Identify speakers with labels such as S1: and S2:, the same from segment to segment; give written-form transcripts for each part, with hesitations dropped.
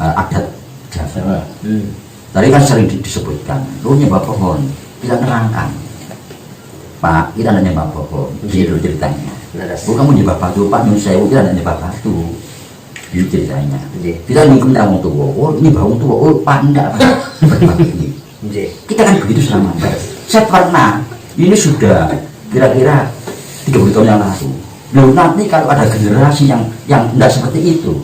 S1: adat Jawa. Tadi kan sering disebutkan, lu nyembah pohon, kita nerangkan. Pak, kita ada nyembah pohon, gitu ceritanya. Bukan mau nyembah batu, Pak, nyuruh sewu, kita ada nyembah batu. Gitu ceritanya. Kita nyukum wong tua, oh ini bawang tua, oh Pak, enggak, Pak. Kita kan begitu selama. Saya pernah, ini sudah kira-kira 30 tahun yang lalu. Loh, nanti kalau ada generasi yang enggak seperti itu,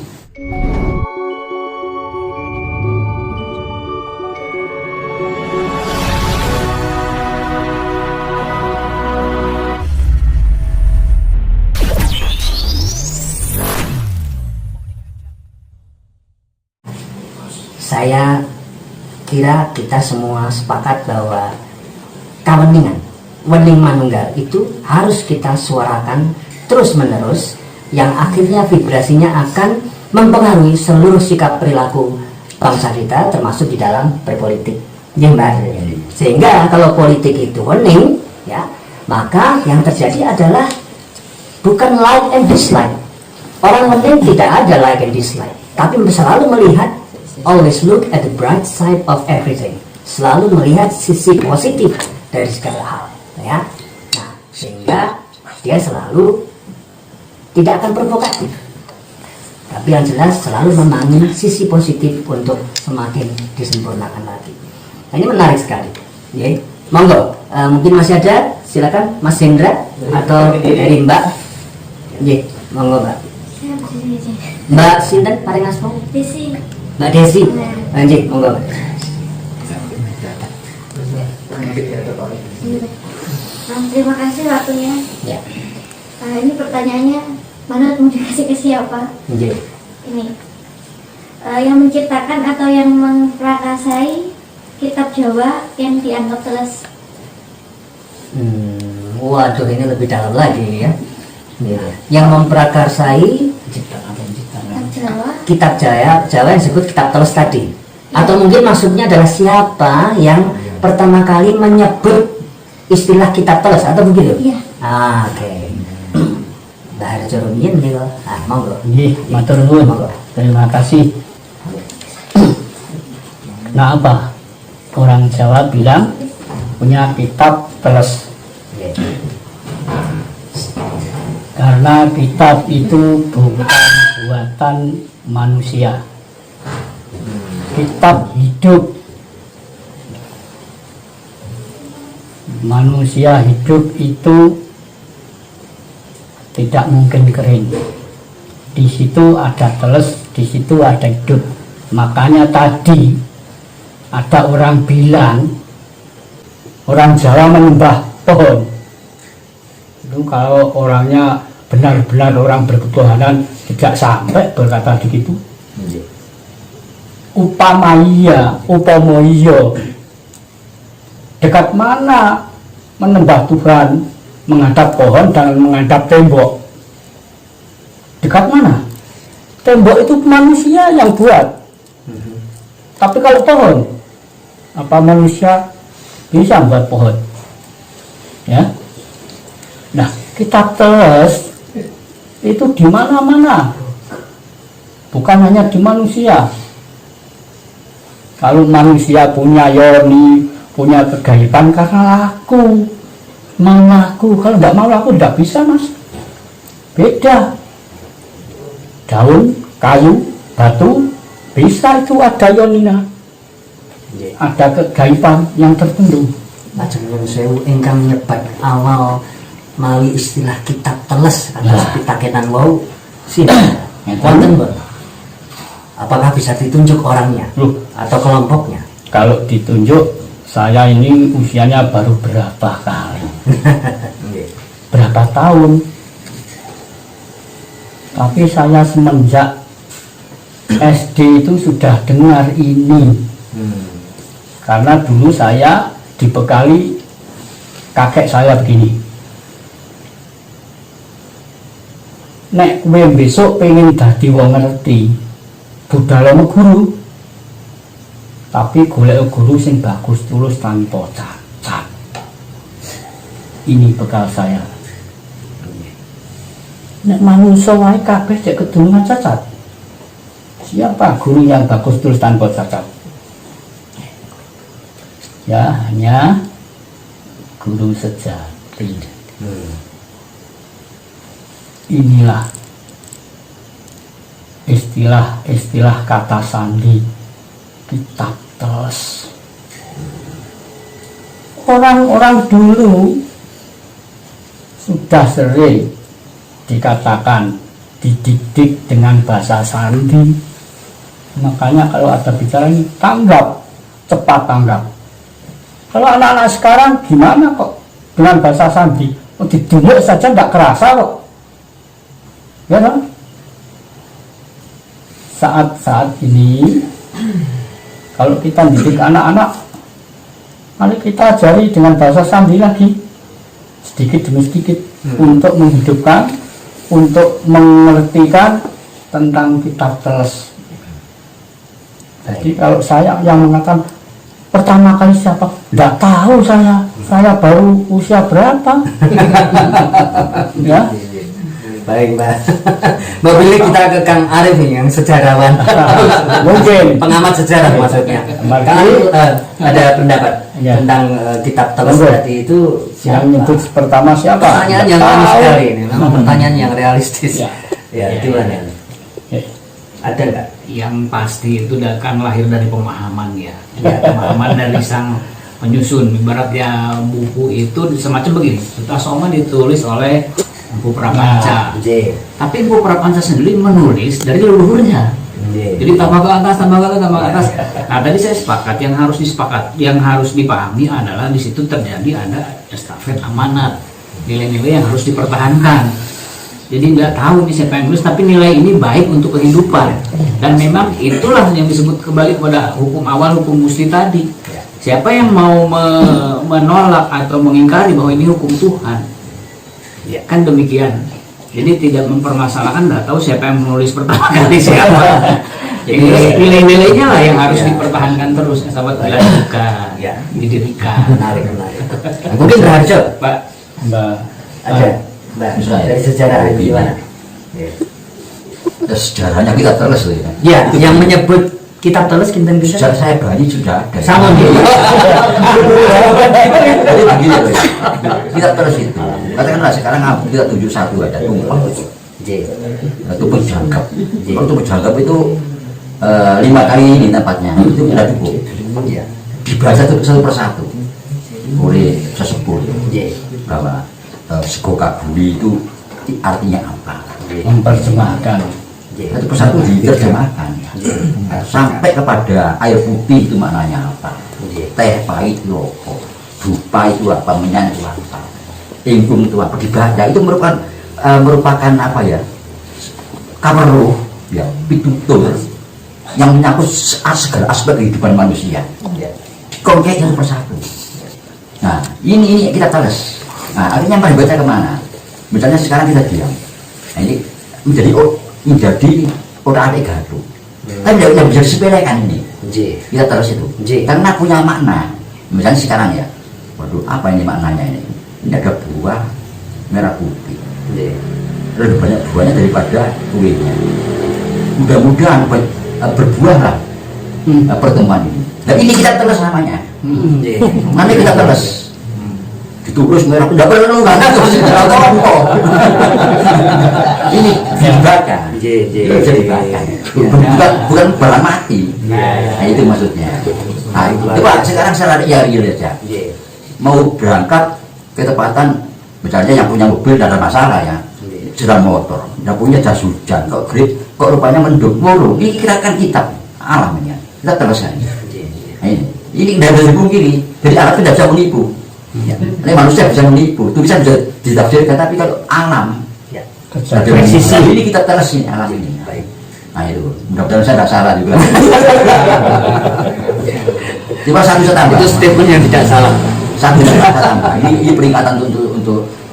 S2: saya kira kita semua sepakat bahwa kaweningan, wening manunggal itu harus kita suarakan terus-menerus, yang akhirnya vibrasinya akan mempengaruhi seluruh sikap perilaku bangsa kita, termasuk di dalam berpolitik. Ya, Mbak. Sehingga kalau politik itu wening, ya, maka yang terjadi adalah bukan like and dislike. Orang wening tidak ada like and dislike, tapi selalu melihat, always look at the bright side of everything. Selalu melihat sisi positif dari segala hal, ya. Nah, sehingga dia selalu tidak akan provokatif, tapi yang jelas selalu membangun sisi positif untuk semakin disempurnakan lagi. Nah, ini menarik sekali. Ya, monggo, mungkin masih ada, silakan Mas Hendra atau dari Mbak. Ya, monggo Mbak. Mbak Sinten, paling asmo?
S3: Desi.
S2: Mbak Desi, lanjut, monggo.
S3: Terima kasih waktunya.
S2: Ya.
S3: Ini pertanyaannya, mana mau dikasih ke siapa?
S2: Ya.
S3: Ini yang menciptakan atau yang memprakarsai kitab Jawa yang dianggap teles.
S2: Waduh, ini lebih dalam lagi ya. Yang memprakarsai kitab Jawa yang disebut kitab teles tadi. Atau mungkin maksudnya adalah siapa yang pertama kali menyebut istilah kitab teles atau begitu?
S3: Iya.
S2: Oke. Mbak Harjo Rumiyin gitu. Monggo.
S4: Nggih, matur nuwun. Terima kasih. Nah, apa? Orang Jawa bilang punya kitab teles. Karena kitab itu bukan buatan manusia. Kitab hidup. Manusia hidup itu tidak mungkin kering. Di situ ada teles, di situ ada hidup. Makanya tadi ada orang bilang orang Jawa menyembah pohon. Itu kalau orangnya benar-benar orang berketuhanan tidak sampai berkata begitu. Upamaya, dekat mana menyembah Tuhan, menghadap pohon dan menghadap tembok? Dekat mana? Tembok itu manusia yang buat. Tapi kalau pohon, apa manusia bisa buat pohon? Ya. Nah, kitab teles itu di mana-mana, bukan hanya di manusia. Kalau manusia punya yoni, punya kegaiban karena laku, mau laku. Kalau nggak mau laku nggak bisa, Mas. Beda. Daun, kayu, batu, bisa itu ada yonina, ada kegaiban yang tertentu.
S2: Lajeng nyuwun sewu ingkang nyebat awal mawi istilah kitab teles atau pitakenan wau sinten? Wonten Mbak? Apakah bisa ditunjuk orangnya atau kelompoknya?
S4: Kalau ditunjuk, saya ini usianya baru berapa kali? Berapa tahun? Tapi saya semenjak SD itu sudah dengar ini. Karena dulu saya dibekali kakek saya begini. Nek kowe besok pengen dadi wong ngerti, budalamu guru. Tapi golek guru sing bagus tulus tanpa cacat. Ini bekal saya. Nek manungsa wae kabeh cek kedunungan cacat. siapa guru yang bagus tulis tanpa cacat? Ya, hanya guru sejati. Inilah istilah kata sandi kitab teles. Orang-orang dulu sudah sering dikatakan dididik dengan bahasa sandi. Makanya kalau ada bicara ini tanggap, cepat tanggap. Kalau anak-anak sekarang gimana kok dengan bahasa sandi? Oh, didumuk saja tidak kerasa kok. Ya kan? Saat-saat ini kalau kita didik anak-anak, mari kita ajari dengan bahasa sandi lagi, sedikit demi sedikit, untuk menghidupkan, untuk mengertikan tentang kitab teles. Jadi kalau saya yang mengatakan pertama kali siapa? Tidak tahu saya baru usia berapa. Ya.
S2: Baik Mbak. Mbak pilih kita ke Kang Arif nih yang sejarawan.
S4: Mungkin
S2: pengamat sejarah maksudnya. Kang Arif ada pendapat tentang kitab teles berarti itu
S4: yang menyebut pertama siapa?
S2: Pertanyaan yang anu sekali ini, memang pertanyaan yang realistis. Ya, itu mana? Ada nggak?
S5: Yang pasti itu kan lahir dari pemahaman ya. Pemahaman dari sang penyusun. Ibaratnya buku itu semacam begini. Suta Soma ditulis oleh Empu Prapanca. Tapi Empu Prapanca sendiri menulis dari leluhurnya. Jadi tambah ke atas, tambah ke atas, tambah ke atas. Nah tadi saya sepakat yang harus dipahami adalah di situ terjadi ada estafet amanat, nilai-nilai yang harus dipertahankan. Jadi nggak tahu ini siapa yang nulis, tapi nilai ini baik untuk kehidupan. Dan memang itulah yang disebut kembali pada hukum awal, hukum musti tadi. Siapa yang mau menolak atau mengingkari bahwa ini hukum Tuhan, ya kan demikian. Jadi tidak mempermasalahkan, nggak tahu siapa yang menulis pertama kali siapa. Jadi nilai-nilainya lah yang harus dipertahankan terus, sahabat dilanjutkan, didirikan.
S2: Menarik. Mungkin berharga,
S5: Pak.
S4: Mbak.
S2: Ada. Mbak, dari sejarah gimana?
S1: Sejarahnya kita teles loh ya.
S2: Ya, yang menyebut kitab teles kinten bisa.
S1: Sejak saya bayi sudah ada.
S2: Sama gitu.
S1: Jadi begini loh ya. Kitab teles itu. Katakanlah sekarang kita tunjuk satu ada tumpeng. Tumpeng jangkap. Kalau tumpeng jangkap itu 5 kali ini tempatnya itu tidak cukup. Dibaca satu persatu oleh sesepuh bahwa sego kabuli itu artinya apa?
S4: Memperjemahkan.
S1: Satu persatu diterjemahkan sampai kepada air putih itu maknanya apa? Teh pahit itu apa? Dupa itu apa? Menyan itu apa? Ingkung itu apa? Dibaca itu merupakan apa ya? Kamar roh, ya, pitutur yang menyangkut segala aspek kehidupan manusia. Konkret satu persatu. Nah, ini kita teles. Nah, akhirnya mari baca kemana? Misalnya sekarang kita diam. Nah, ini menjadi orang-orang gaduh. Tapi tidak bisa disepelekan ini. Kita terus itu. Karena punya makna. Misalnya sekarang ya. Waduh, apa ini maknanya ini? Ini ada buah merah putih. Lebih banyak buahnya daripada kuenya. Mudah-mudahan berbuahlah pertemuan ini. Dan ini kita terus namanya. Nanti kita terus. Ditulis merah tidak perlu nggak terus apa ini dibaca bukan barang mati. Nah itu maksudnya. Nah itu Pak, sekarang secara real aja mau berangkat ke tempatan misalnya yang punya mobil tidak ada masalah ya, jalan motor yang punya jas hujan kok grip kok rupanya mendung mulu, ini kirakan kitab alamnya kita teruskan. Ini tidak bisa dipungkiri, jadi alat tidak bisa menipu. Ini manusia bisa menipu, itu bisa ditafsirkan, tapi kalau alam, presisi ini kita teresin alam ini. Nah itu, mudah-mudahan saya tidak salah juga. Cuma satu saya tambah.
S2: Itu statement yang tidak salah.
S1: Satu saya tambah. Ini peringatan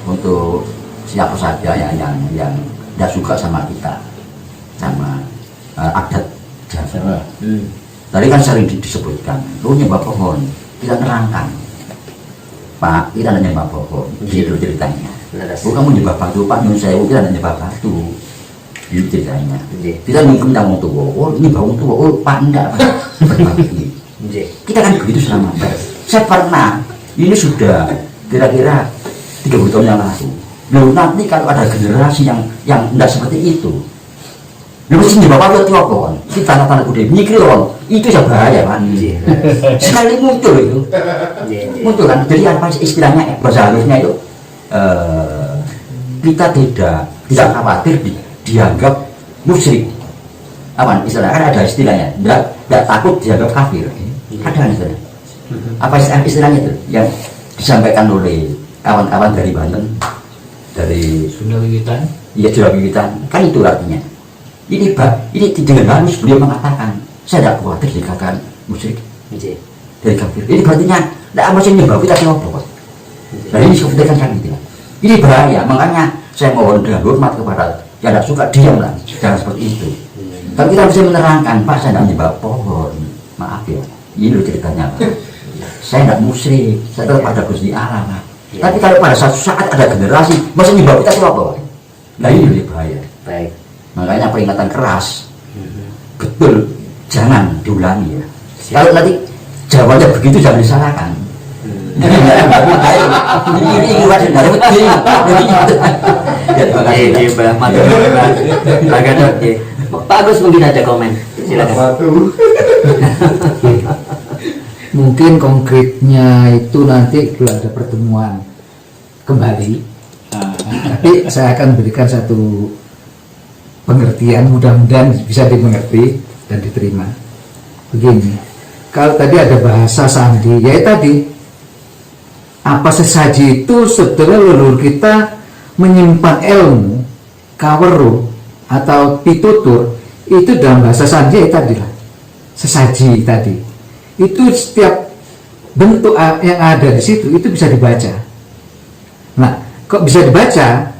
S1: untuk siapa saja yang tidak suka sama kita, sama adat Jawa. Tadi kan sering disebutkan, lu nyembah pohon, kita nerangkan. Pak, kita hanya nyembah pohon, gitu ceritanya. Kamu nyembah batu, Pak, nyun sewu, kita hanya nyembah batu. Itu ceritanya. Kita mungkin wong tua, oh ini bawang tua, oh panda, berbagi. Kita kan begitu selama. Saya pernah, ini sudah kira-kira 30 tahun yang lalu. Lalu nanti kalau ada generasi yang tidak seperti itu, lalu sini bapak lihat apa kan? Ini tanda-tanda udah mikir kan? Itu sudah bahaya kan? Sekali muncul itu, muncul kan? Jadi apa istilahnya seharusnya itu kita tidak khawatir dianggap musyrik. Apa istilahnya? Kan ada istilahnya, tidak takut dianggap kafir. Ada kan istilahnya? Apa istilahnya itu yang disampaikan oleh kawan-kawan dari Banten, dari
S5: Sunda Wiwitan.
S1: Iya, Sunda Wiwitan, kan itu artinya. Ini dengan halus beliau mengatakan, saya tidak khawatir dikatakan musyrik dari kafir. Ini berartinya tidak masih nyembah kita apa. Nah ini seperti kan gitu. Ini bahaya, makanya saya mohon dengan hormat kepada yang tidak suka diam lah, jangan seperti itu. Tapi kita bisa menerangkan, Pak, saya tidak menyembah pohon, maaf ya, ini loh ceritanya Pak. Saya tidak musyrik, saya tetap ada Gusti Allah Pak. Tapi kalau pada suatu saat ada generasi masih nyembah kita apa Pak? Nah ini lebih bahaya.
S2: Baik.
S1: Makanya peringatan keras, betul, jangan diulangi ya. Kalau nanti jawabannya begitu jangan disalahkan. Ini wajar dari betul. Ya terima kasih.
S2: Pak Agus mungkin ada komen. Silakan.
S6: Mungkin konkretnya itu nanti kalau ada pertemuan kembali, tapi saya akan berikan satu pengertian, mudah-mudahan bisa dimengerti dan diterima. Begini, kalau tadi ada bahasa sandi, ya tadi apa sesaji itu sebetulnya leluhur kita menyimpan ilmu, kaweru atau pitutur itu dalam bahasa sandi ya tadi lah, sesaji tadi. Itu setiap bentuk yang ada di situ itu bisa dibaca. Nah, kok bisa dibaca?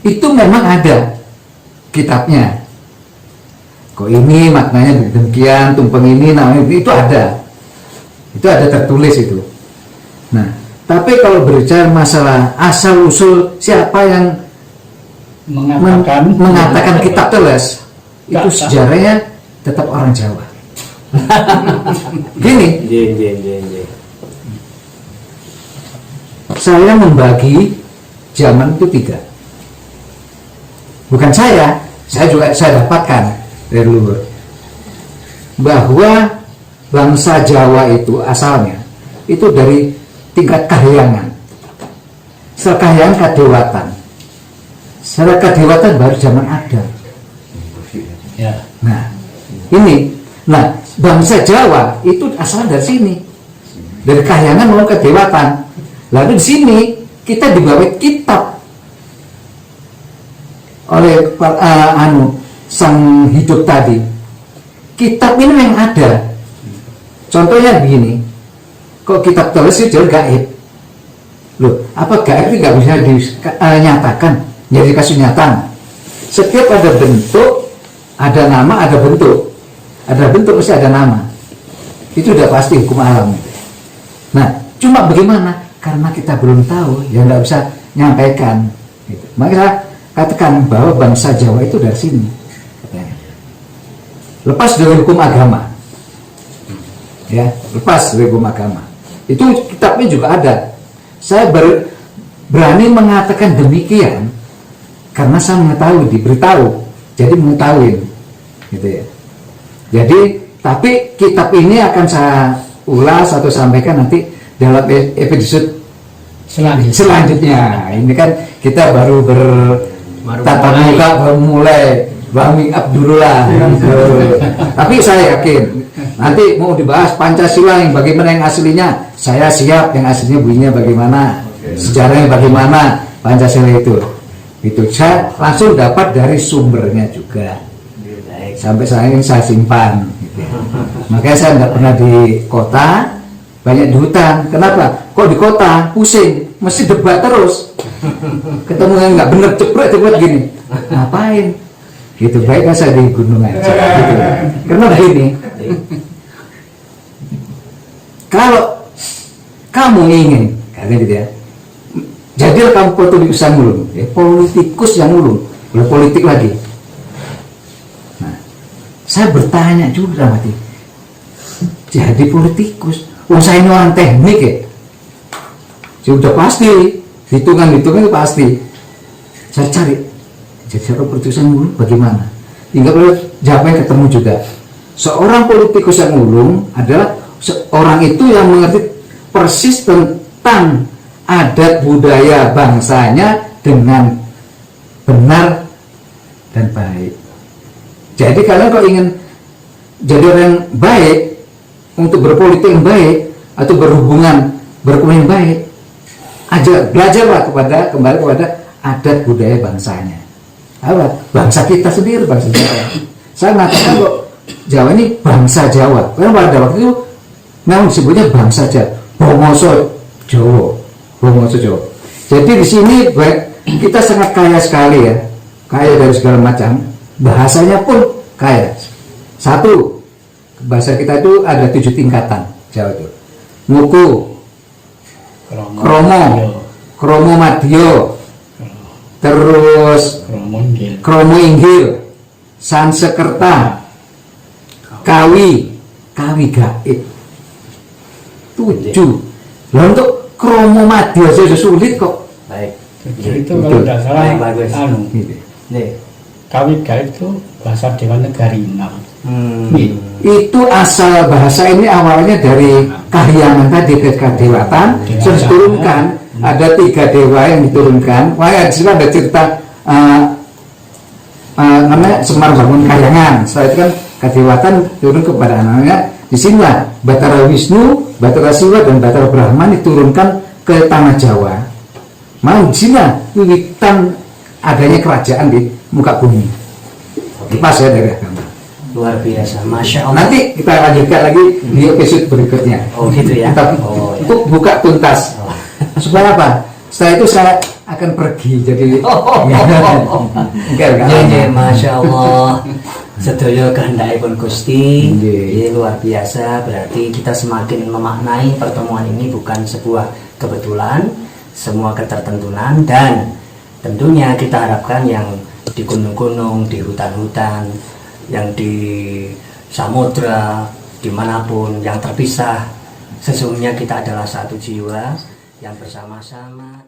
S6: Itu memang ada kitabnya. Kok ini maknanya demikian, tumpeng ini namanya itu ada. Itu ada tertulis itu. Nah, tapi kalau berbicara masalah asal usul siapa yang mengatakan kitab teles, itu sejarahnya tetap orang Jawa. Gini, saya membagi zaman itu tiga. Bukan saya dapatkan dari luhur bahwa bangsa Jawa itu asalnya itu dari tingkat kahyangan. Setelah kahyangan kadewatan. Setelah kadewatan baru zaman Adam. Nah, ini. Nah, bangsa Jawa itu asal dari sini, dari kahyangan mau ke kedewatan. Lalu di sini kita dibawa kitab oleh sang hidup tadi. Kitab ini yang ada. Contohnya begini, kok kitab tulis itu gaib. Loh, apa gaib itu nggak bisa dinyatakan, jadi kasus nyata. Setiap ada bentuk, ada nama, ada bentuk. Ada bentuk mesti ada nama. Itu udah pasti hukum alam. Nah, cuma bagaimana? Karena kita belum tahu, ya nggak bisa nyampaikan. Gitu. Maka saya katakan bahwa bangsa Jawa itu dari sini. Lepas dari hukum agama, ya, lepas dari hukum agama. Itu kitabnya juga ada. Saya berani mengatakan demikian karena saya mengetahui, diberitahu, jadi mengetahui, gitu ya. Jadi, tapi kitab ini akan saya ulas atau sampaikan nanti dalam episode selanjutnya. Ini kan kita baru bertatap muka, baru mulai warming up dulu lah. Tapi saya yakin nanti mau dibahas Pancasila yang bagaimana yang aslinya, saya siap yang aslinya bunyinya bagaimana, sejarahnya bagaimana Pancasila itu. Itu saya langsung dapat dari sumbernya juga. Sampai saya simpan gitu. Makanya saya nggak pernah di kota, banyak di hutan. Kenapa? Kok di kota pusing, mesti debat terus, ketemu yang nggak bener ceprek gini, ngapain gitu. Baiklah saya di gunung aja gitu. Karena begini, kalau kamu ingin katanya gitu ya, jadilah kamu politikus yang ulung, ya, politikus yang ulung, boleh politik lagi. saya bertanya juga mati. Jadi politikus, saya ini orang teknik ya. Sudah pasti, hitungan-hitungan itu pasti. Saya cari, jadi seorang politikus yang mulung bagaimana? Hingga pada jawabannya ketemu juga. Seorang politikus yang mulung adalah seorang itu yang mengerti persis tentang adat budaya bangsanya dengan benar dan baik. Jadi kalian kalau ingin jadi orang yang baik, untuk berpolitik yang baik atau berhubungan berkomunikasi yang baik, belajarlah kembali kepada adat budaya bangsanya. Apa? Bangsa kita sendiri, bangsa Jawa. Saya mengatakan kok Jawa ini bangsa Jawa. Karena pada waktu itu memang disebutnya bangsa Jawa, Bangsa Jawa, Bangsa Jawa. Jadi di sini kita sangat kaya sekali ya, kaya dari segala macam. Bahasanya pun kaya. Satu, bahasa kita itu ada 7 tingkatan Jawa itu. Muku, Kromo Madya, terus Kromo Inggil, Sansekerta, Kawi Gaib. 7. Lah untuk Kromo Madya saja sulit kok.
S2: Baik.
S4: Jadi itu kalau tidak salah,
S2: Bagus.
S4: Kawi Gaib itu bahasa Dewan Negari.
S6: Itu asal bahasa ini awalnya dari Kahyangan tadi, kedewatan, terus diturunkan. Ada 3 dewa yang diturunkan. Wah, di sini ada cerita namanya Semar bangun Kahyangan. Setelah itu kan kedewatan turun kepada anaknya. Di sinilah Batara Wisnu, Batara Siwa dan Batara Brahman diturunkan ke tanah Jawa. Mau di sini wiwitan adanya kerajaan di muka bumi. Lepas ya dari agama.
S2: Luar biasa, Masya Allah.
S6: Nanti kita lanjutkan lagi di episode berikutnya.
S2: Oh gitu ya.
S6: Untuk buka tuntas. Supaya apa? Setelah itu saya akan pergi. Jadi
S2: Ya, Masya Allah. Sedaya kehendakipun Gusti. Ini luar biasa. Berarti kita semakin memaknai pertemuan ini bukan sebuah kebetulan, semua ketertentuan, dan tentunya kita harapkan yang di gunung-gunung, di hutan-hutan, yang di samudra, dimanapun yang terpisah, sesungguhnya kita adalah satu jiwa yang bersama-sama.